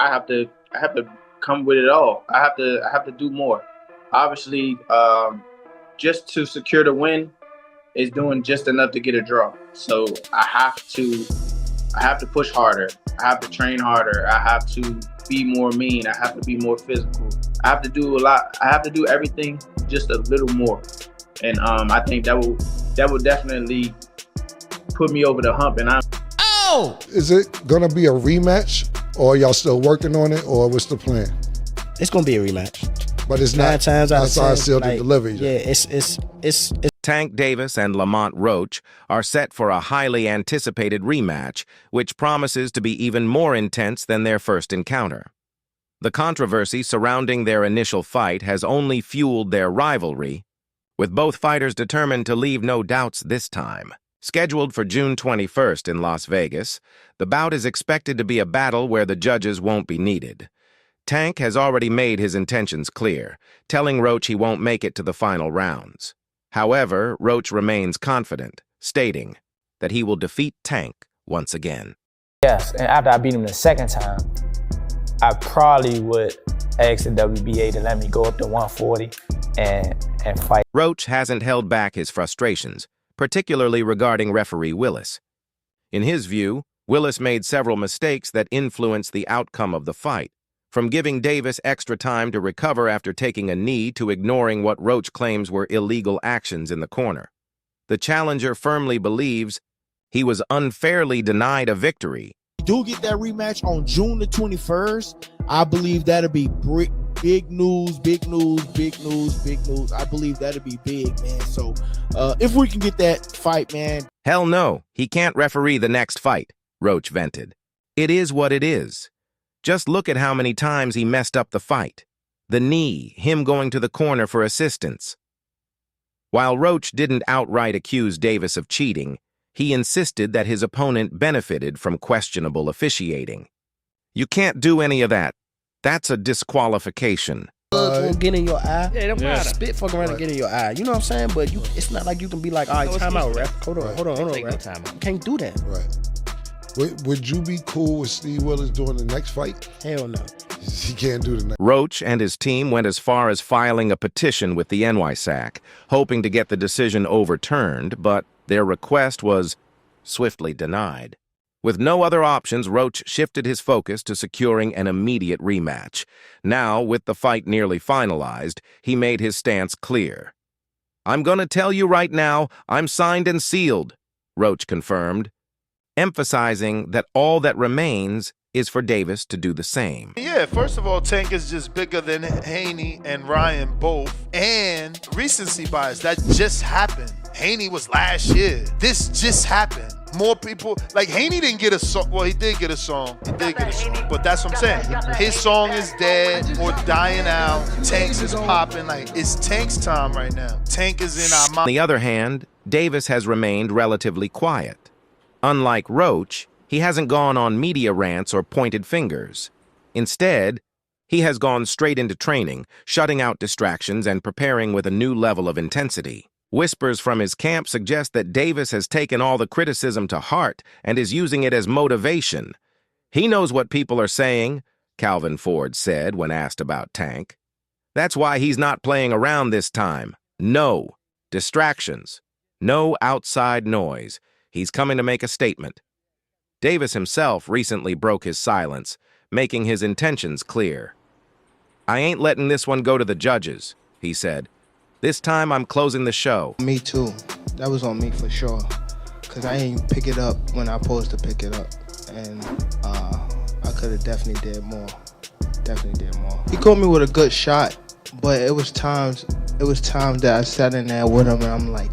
I have to come with it all. I have to do more. Obviously, just to secure the win is doing just enough to get a draw. So I have to push harder. I have to train harder. I have to be more mean. I have to be more physical. I have to do a lot. I have to do everything just a little more. And I think that will definitely put me over the hump. And is it gonna be a rematch, or y'all still working on it, or what's the plan? It's gonna be a rematch. But it's not. Times out of 10, sealed to deliver. Yeah, it's. Tank Davis and Lamont Roach are set for a highly anticipated rematch, which promises to be even more intense than their first encounter. The controversy surrounding their initial fight has only fueled their rivalry, with both fighters determined to leave no doubts this time. Scheduled for June 21st in Las Vegas, the bout is expected to be a battle where the judges won't be needed. Tank has already made his intentions clear, telling Roach he won't make it to the final rounds. However, Roach remains confident, stating that he will defeat Tank once again. Yes, and after I beat him the second time, I probably would ask the WBA to let me go up to 140 and fight. Roach hasn't held back his frustrations, particularly regarding referee Willis. In his view, Willis made several mistakes that influenced the outcome of the fight, from giving Davis extra time to recover after taking a knee to ignoring what Roach claims were illegal actions in the corner. The challenger firmly believes he was unfairly denied a victory. Do get that rematch on June the 21st. I believe that'll be big news, big news, big news, big news. I believe that'll be big, man. So if we can get that fight, man. Hell no, he can't referee the next fight, Roach vented. It is what it is. Just look at how many times he messed up the fight. The knee, him going to the corner for assistance. While Roach didn't outright accuse Davis of cheating, he insisted that his opponent benefited from questionable officiating. You can't do any of that. That's a disqualification. Won't get in your eye. Yeah, don't matter. Spit fuck around and get in your eye. You know what I'm saying? But it's not like you can be like, all right, time out, ref. Hold on, Take no ref. time out. You can't do that. Right. Would you be cool with Steve Willis doing the next fight? Hell no. He can't do the next. Roach and his team went as far as filing a petition with the NYSAC, hoping to get the decision overturned, but their request was swiftly denied. With no other options, Roach shifted his focus to securing an immediate rematch. Now, with the fight nearly finalized, he made his stance clear. "I'm gonna tell you right now, I'm signed and sealed," Roach confirmed, emphasizing that all that remains is for Davis to do the same. Yeah, first of all, Tank is just bigger than Haney and Ryan both. And recency bias, that just happened. Haney was last year. This just happened. More people, like Haney didn't get a song. Well, he did get a song. But that's what I'm saying. His song is dead or dying out. Tank's is popping. Like, it's Tank's time right now. Tank is in our mind. On the other hand, Davis has remained relatively quiet. Unlike Roach, he hasn't gone on media rants or pointed fingers. Instead, he has gone straight into training, shutting out distractions and preparing with a new level of intensity. Whispers from his camp suggest that Davis has taken all the criticism to heart and is using it as motivation. He knows what people are saying, Calvin Ford said when asked about Tank. That's why he's not playing around this time. No distractions. No outside noise. He's coming to make a statement. Davis himself recently broke his silence, making his intentions clear. "I ain't letting this one go to the judges," he said. "This time I'm closing the show." Me too. That was on me for sure. Because I ain't pick it up when I supposed to pick it up. And I could have definitely did more. He caught me with a good shot, but it was times that I sat in there with him and I'm like,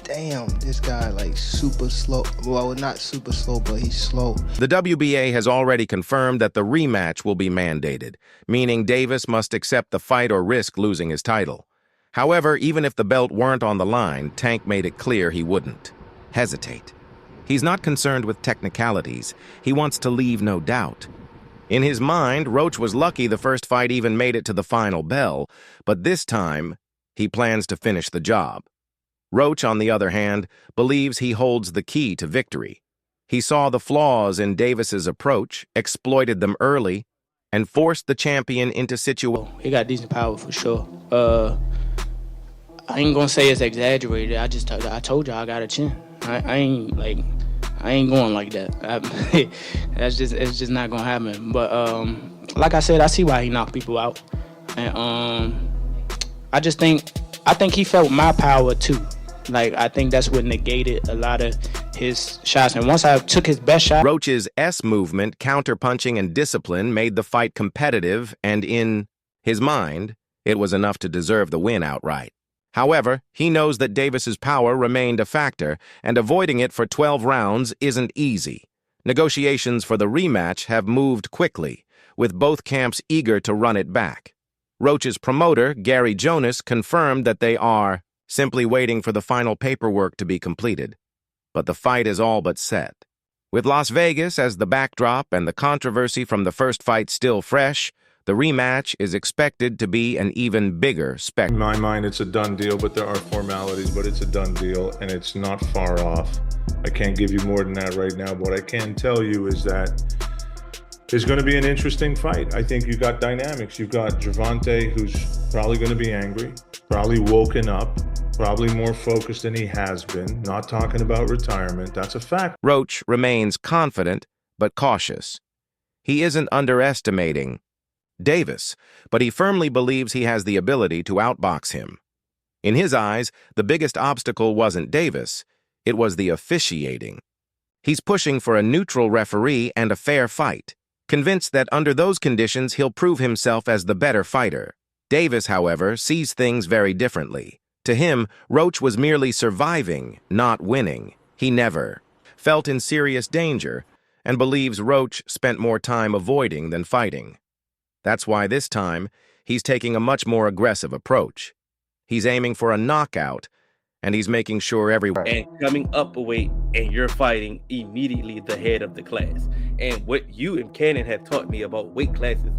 damn, this guy like super slow. Well, not super slow, but he's slow. The WBA has already confirmed that the rematch will be mandated, meaning Davis must accept the fight or risk losing his title. However, even if the belt weren't on the line, Tank made it clear he wouldn't hesitate. He's not concerned with technicalities. He wants to leave no doubt. In his mind, Roach was lucky the first fight even made it to the final bell, but this time, he plans to finish the job. Roach, on the other hand, believes he holds the key to victory. He saw the flaws in Davis's approach, exploited them early, and forced the champion into situations. He got decent power for sure. I ain't gonna say it's exaggerated. I told y'all I got a chin. I ain't going like that. It's just not gonna happen. But like I said, I see why he knocked people out, and I think he felt my power too. Like, I think that's what negated a lot of his shots. And once I took his best shot... Roach's S movement, counterpunching, and discipline made the fight competitive, and in his mind, it was enough to deserve the win outright. However, he knows that Davis's power remained a factor, and avoiding it for 12 rounds isn't easy. Negotiations for the rematch have moved quickly, with both camps eager to run it back. Roach's promoter, Gary Jonas, confirmed that they are simply waiting for the final paperwork to be completed. But the fight is all but set. With Las Vegas as the backdrop and the controversy from the first fight still fresh, the rematch is expected to be an even bigger spectacle. In my mind, it's a done deal, but there are formalities, but it's a done deal, and it's not far off. I can't give you more than that right now, but what I can tell you is that it's going to be an interesting fight. I think you've got dynamics. You've got Gervonta, who's probably going to be angry, probably woken up, probably more focused than he has been, not talking about retirement. That's a fact. Roach remains confident, but cautious. He isn't underestimating Davis, but he firmly believes he has the ability to outbox him. In his eyes, the biggest obstacle wasn't Davis, it was the officiating. He's pushing for a neutral referee and a fair fight, convinced that under those conditions he'll prove himself as the better fighter. Davis, however, sees things very differently. To him, Roach was merely surviving, not winning. He never felt in serious danger and believes Roach spent more time avoiding than fighting. That's why this time, he's taking a much more aggressive approach. He's aiming for a knockout, and he's making sure everyone... And coming up a weight, and you're fighting immediately the head of the class. And what you and Cannon have taught me about weight classes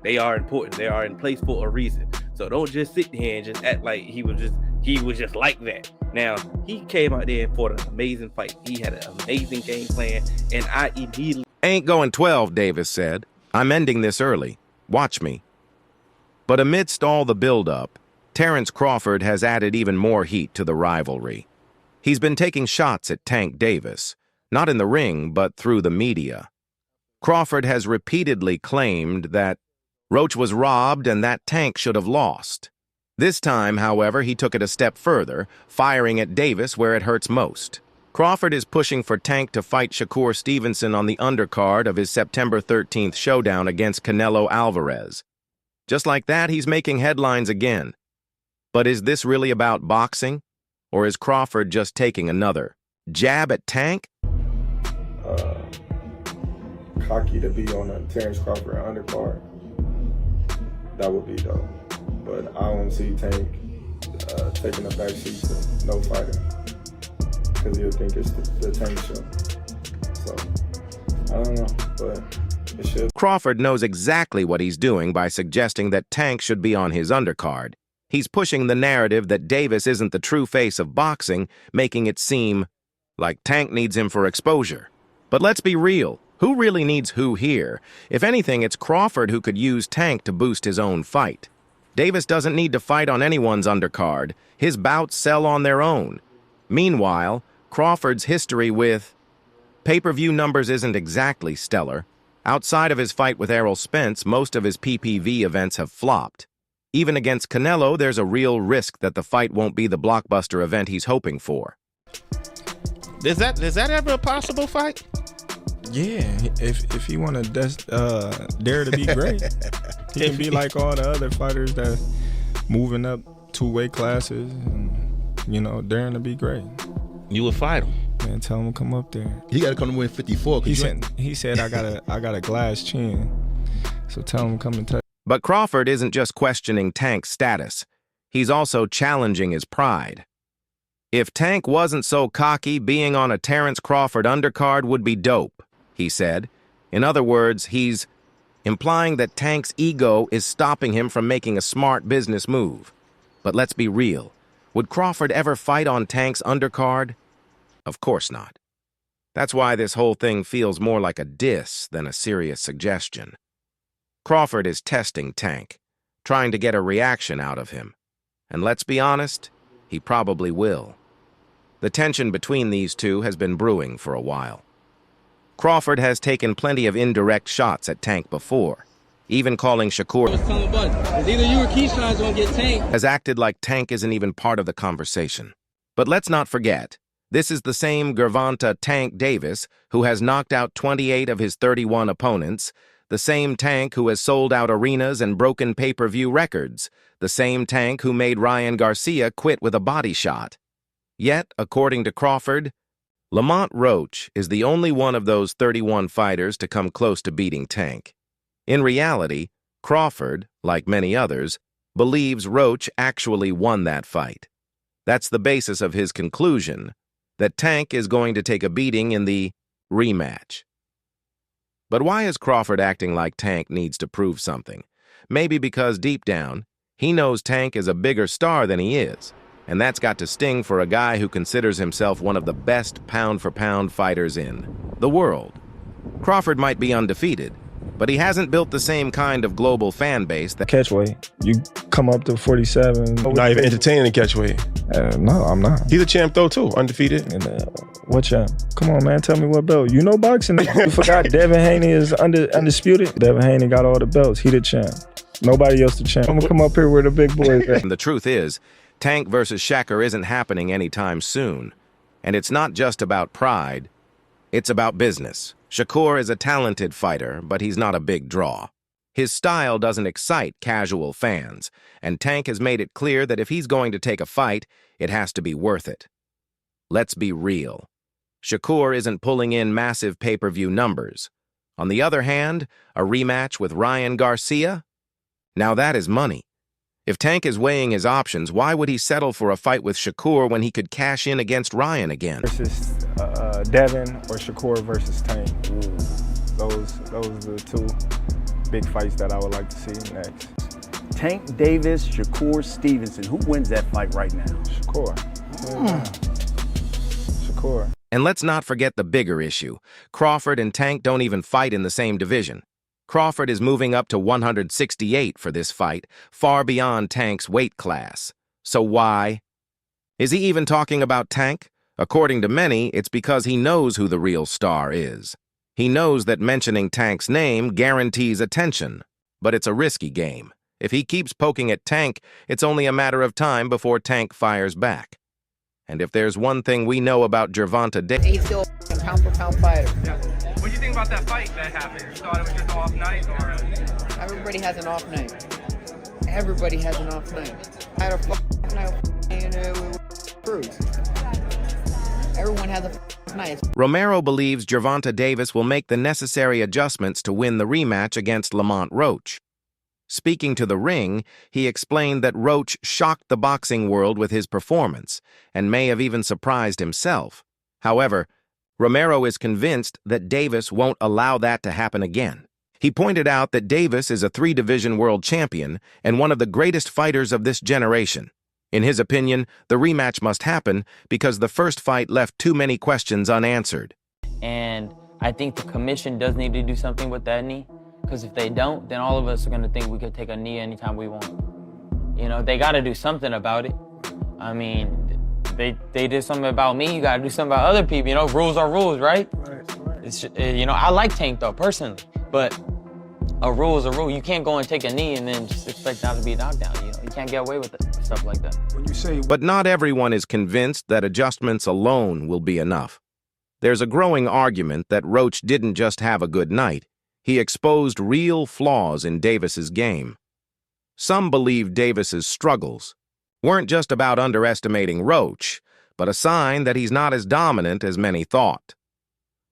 they are important. They are in place for a reason. So don't just sit here and just act like he was just like that. Now, he came out there and fought an amazing fight. He had an amazing game plan, and I immediately... Ain't going 12, Davis said. I'm ending this early. Watch me. But amidst all the build-up, Terrence Crawford has added even more heat to the rivalry. He's been taking shots at Tank Davis, not in the ring, but through the media. Crawford has repeatedly claimed that Roach was robbed and that Tank should have lost. This time, however, he took it a step further, firing at Davis where it hurts most. Crawford is pushing for Tank to fight Shakur Stevenson on the undercard of his September 13th showdown against Canelo Alvarez. Just like that, he's making headlines again. But is this really about boxing? Or is Crawford just taking another jab at Tank? Cocky to be on a Terrence Crawford undercard. That would be dope. But I don't see Tank taking a backseat to no fighter. Because he'll think it's the Tank show. So, I don't know, but it should. Crawford knows exactly what he's doing by suggesting that Tank should be on his undercard. He's pushing the narrative that Davis isn't the true face of boxing, making it seem like Tank needs him for exposure. But let's be real. Who really needs who here? If anything, it's Crawford who could use Tank to boost his own fight. Davis doesn't need to fight on anyone's undercard. His bouts sell on their own. Meanwhile, Crawford's history with pay-per-view numbers isn't exactly stellar. Outside of his fight with Errol Spence, most of his PPV events have flopped. Even against Canelo, there's a real risk that the fight won't be the blockbuster event he's hoping for. Is that ever a possible fight? Yeah, if he want to dare to be great, he can be like all the other fighters that moving up 2 weight classes and, daring to be great. You would fight him. Man, tell him to come up there. He got to come to win 54. He said I got a glass chin. So tell him to come and touch. But Crawford isn't just questioning Tank's status. He's also challenging his pride. If Tank wasn't so cocky, being on a Terrence Crawford undercard would be dope, he said. In other words, he's implying that Tank's ego is stopping him from making a smart business move. But let's be real. Would Crawford ever fight on Tank's undercard? Of course not. That's why this whole thing feels more like a diss than a serious suggestion. Crawford is testing Tank, trying to get a reaction out of him. And let's be honest, he probably will. The tension between these two has been brewing for a while. Crawford has taken plenty of indirect shots at Tank before, even calling Shakur either you or Keyshawn's gonna get Tank. Has acted like Tank isn't even part of the conversation. But let's not forget, this is the same Gervonta Tank Davis who has knocked out 28 of his 31 opponents, the same Tank who has sold out arenas and broken pay-per-view records, the same Tank who made Ryan Garcia quit with a body shot. Yet, according to Crawford, Lamont Roach is the only one of those 31 fighters to come close to beating Tank. In reality, Crawford, like many others, believes Roach actually won that fight. That's the basis of his conclusion, that Tank is going to take a beating in the rematch. But why is Crawford acting like Tank needs to prove something? Maybe because deep down, he knows Tank is a bigger star than he is, and that's got to sting for a guy who considers himself one of the best pound-for-pound fighters in the world. Crawford might be undefeated, but he hasn't built the same kind of global fan base that... Catchweight, you come up to 47. Not even entertaining catchweight. No, I'm not. He's a champ though too, undefeated. And, what champ? Come on, man, tell me what belt. You know boxing. You forgot Devin Haney is undisputed. Devin Haney got all the belts. He the champ. Nobody else the champ. I'm gonna come up here where the big boys at. And the truth is, Tank versus Shakur isn't happening anytime soon. And it's not just about pride, it's about business. Shakur is a talented fighter, but he's not a big draw. His style doesn't excite casual fans, and Tank has made it clear that if he's going to take a fight, it has to be worth it. Let's be real. Shakur isn't pulling in massive pay-per-view numbers. On the other hand, a rematch with Ryan Garcia? Now that is money. If Tank is weighing his options, why would he settle for a fight with Shakur when he could cash in against Ryan again? Versus Devin or Shakur versus Tank. Those are the two big fights that I would like to see next. Tank Davis, Shakur Stevenson. Who wins that fight right now? Shakur. Shakur. And let's not forget the bigger issue. Crawford and Tank don't even fight in the same division. Crawford is moving up to 168 for this fight, far beyond Tank's weight class. So why? Is he even talking about Tank? According to many, it's because he knows who the real star is. He knows that mentioning Tank's name guarantees attention, but it's a risky game. If he keeps poking at Tank, it's only a matter of time before Tank fires back. And if there's one thing we know about Gervonta Davis... He's still a pound-for-pound fighter. Yeah. What do you think about that fight that happened? You thought it was just an off night, or...? Everybody has an off night. Everybody has an off night. I had a off night with Cruz. Everyone has a off night. Romero believes GervontaDavis will make the necessary adjustments to win the rematch against Lamont Roach. Speaking to The Ring, he explained that Roach shocked the boxing world with his performance and may have even surprised himself. However, Romero is convinced that Davis won't allow that to happen again. He pointed out that Davis is a 3-division world champion and one of the greatest fighters of this generation. In his opinion, the rematch must happen because the first fight left too many questions unanswered. And I think the commission does need to do something with that knee. Because if they don't, then all of us are going to think we could take a knee anytime we want. You know, they got to do something about it. I mean, they did something about me, you got to do something about other people. You know, rules are rules, right? It's, you know, I like Tank, though, personally. But a rule is a rule. You can't go and take a knee and then just expect not to be knocked down. You know, you can't get away with it, stuff like that. But not everyone is convinced that adjustments alone will be enough. There's a growing argument that Roach didn't just have a good night. He exposed real flaws in Davis's game. Some believe Davis's struggles weren't just about underestimating Roach, but a sign that he's not as dominant as many thought.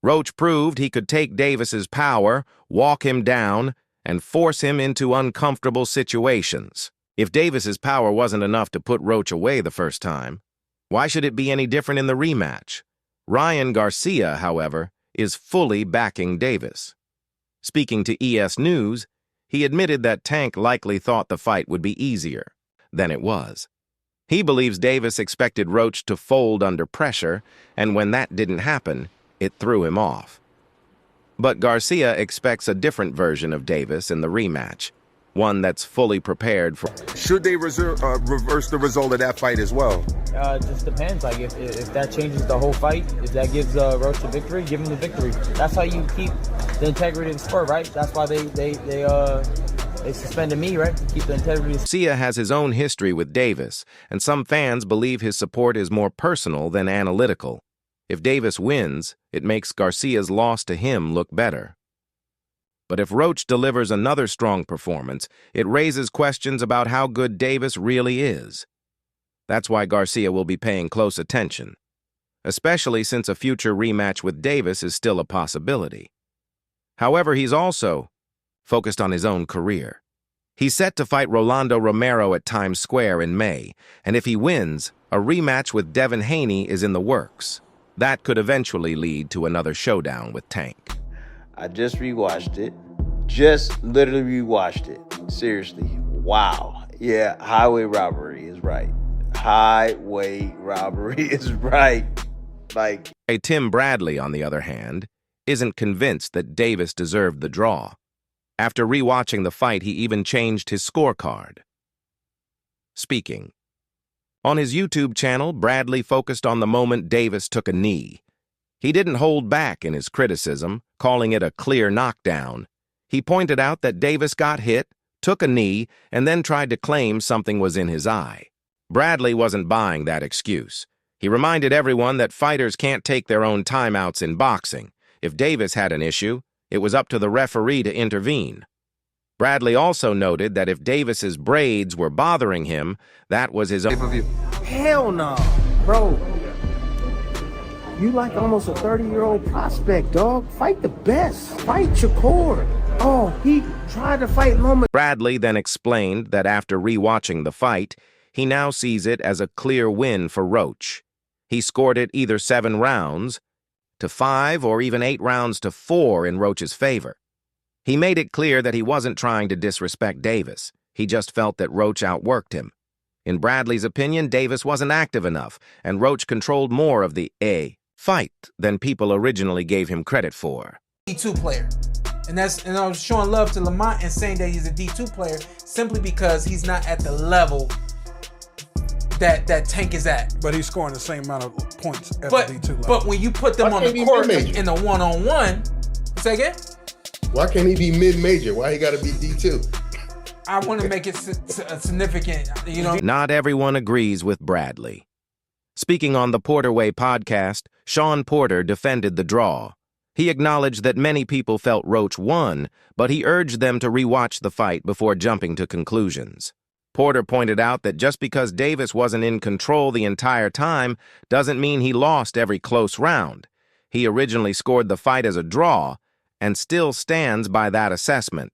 Roach proved he could take Davis's power, walk him down, and force him into uncomfortable situations. If Davis's power wasn't enough to put Roach away the first time, why should it be any different in the rematch? Ryan Garcia, however, is fully backing Davis. Speaking to ES News, he admitted that Tank likely thought the fight would be easier than it was. He believes Davis expected Roach to fold under pressure, and when that didn't happen, It threw him off. But Garcia expects a different version of Davis in the rematch, one that's fully prepared for. Should they reverse the result of that fight as well? It just depends. Like if that changes the whole fight, if that gives Roach the victory, give him the victory. That's how you keep the integrity of the sport, right? That's why they suspended me, right? To keep the integrity. Garcia has his own history with Davis, and some fans believe his support is more personal than analytical. If Davis wins, it makes Garcia's loss to him look better. But if Roach delivers another strong performance, it raises questions about how good Davis really is. That's why Garcia will be paying close attention, especially since a future rematch with Davis is still a possibility. However, he's also focused on his own career. He's set to fight Rolando Romero at Times Square in May, and if he wins, a rematch with Devin Haney is in the works. That could eventually lead to another showdown with Tank. I just rewatched it. Just literally rewatched it. Seriously. Wow. Yeah, highway robbery is right. Highway robbery is right. Like, Tim Bradley, on the other hand, isn't convinced that Davis deserved the draw. After rewatching the fight, he even changed his scorecard. Speaking. On his YouTube channel, Bradley focused on the moment Davis took a knee. He didn't hold back in his criticism, calling it a clear knockdown. He pointed out that Davis got hit, took a knee, and then tried to claim something was in his eye. Bradley wasn't buying that excuse. He reminded everyone that fighters can't take their own timeouts in boxing. If Davis had an issue, it was up to the referee to intervene. Bradley also noted that if Davis's braids were bothering him, that was his own. Hell no, bro. You like almost a 30-year-old prospect, dog. Fight the best. Fight Shakur. Oh, he tried to fight Loma. Bradley then explained that after rewatching the fight, he now sees it as a clear win for Roach. He scored it either 7 rounds to 5 or even 8 rounds to 4 in Roach's favor. He made it clear that he wasn't trying to disrespect Davis. He just felt that Roach outworked him. In Bradley's opinion, Davis wasn't active enough, and Roach controlled more of the fight than people originally gave him credit for. D2 player. And I was showing love to Lamont and saying that he's a D2 player simply because he's not at the level that Tank is at. But he's scoring the same amount of points at the D2 level. But when you put them on the court in the one-on-one, say again? Why can't he be mid-major? Why he got to be D2? I want to make it significant, you know. Not everyone agrees with Bradley. Speaking on the Porter Way podcast, Sean Porter defended the draw. He acknowledged that many people felt Roach won, but he urged them to rewatch the fight before jumping to conclusions. Porter pointed out that just because Davis wasn't in control the entire time doesn't mean he lost every close round. He originally scored the fight as a draw and still stands by that assessment.